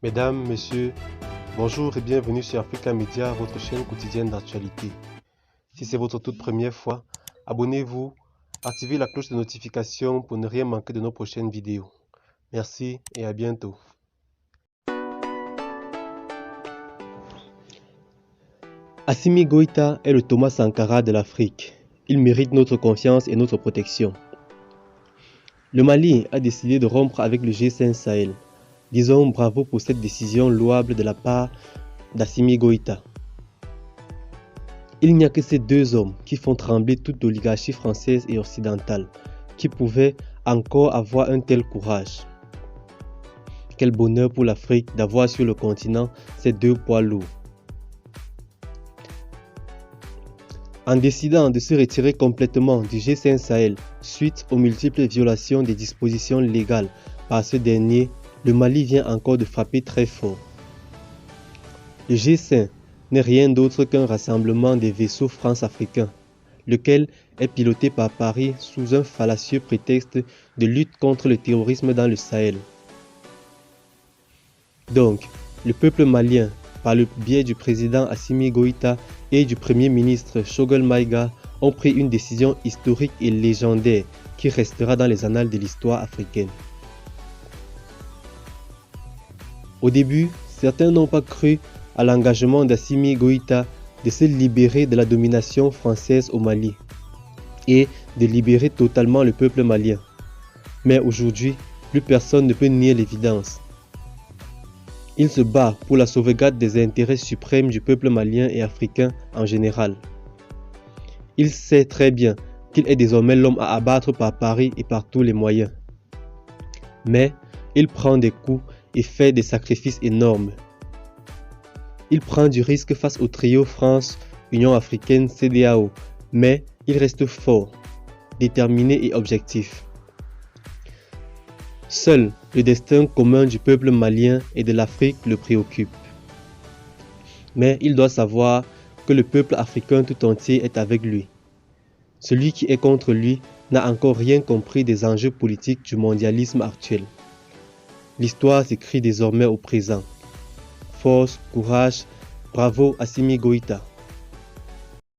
Mesdames, Messieurs, bonjour et bienvenue sur Africa Media, votre chaîne quotidienne d'actualité. Si c'est votre toute première fois, abonnez-vous, activez la cloche de notification pour ne rien manquer de nos prochaines vidéos. Merci et à bientôt. Assimi Goïta est le Thomas Sankara de l'Afrique. Il mérite notre confiance et notre protection. Le Mali a décidé de rompre avec le G5 Sahel. Disons bravo pour cette décision louable de la part d'Assimi Goïta. Il n'y a que ces deux hommes qui font trembler toute l'oligarchie française et occidentale, qui pouvaient encore avoir un tel courage. Quel bonheur pour l'Afrique d'avoir sur le continent ces deux poids lourds. En décidant de se retirer complètement du G5 Sahel suite aux multiples violations des dispositions légales par ce dernier, le Mali vient encore de frapper très fort. Le G5 n'est rien d'autre qu'un rassemblement des vaisseaux france-africains, lequel est piloté par Paris sous un fallacieux prétexte de lutte contre le terrorisme dans le Sahel. Donc, le peuple malien, par le biais du président Assimi Goïta et du premier ministre Choguel Maïga, ont pris une décision historique et légendaire qui restera dans les annales de l'histoire africaine. Au début, certains n'ont pas cru à l'engagement d'Assimi Goïta de se libérer de la domination française au Mali et de libérer totalement le peuple malien. Mais aujourd'hui, plus personne ne peut nier l'évidence. Il se bat pour la sauvegarde des intérêts suprêmes du peuple malien et africain en général. Il sait très bien qu'il est désormais l'homme à abattre par Paris et par tous les moyens. Mais il prend des coups et fait des sacrifices énormes. Il prend du risque face au trio France, Union africaine, CEDEAO, mais il reste fort, déterminé et objectif. Seul le destin commun du peuple malien et de l'Afrique le préoccupe. Mais il doit savoir que le peuple africain tout entier est avec lui. Celui qui est contre lui n'a encore rien compris des enjeux politiques du mondialisme actuel. L'histoire s'écrit désormais au présent. Force, courage, bravo Assimi Goïta.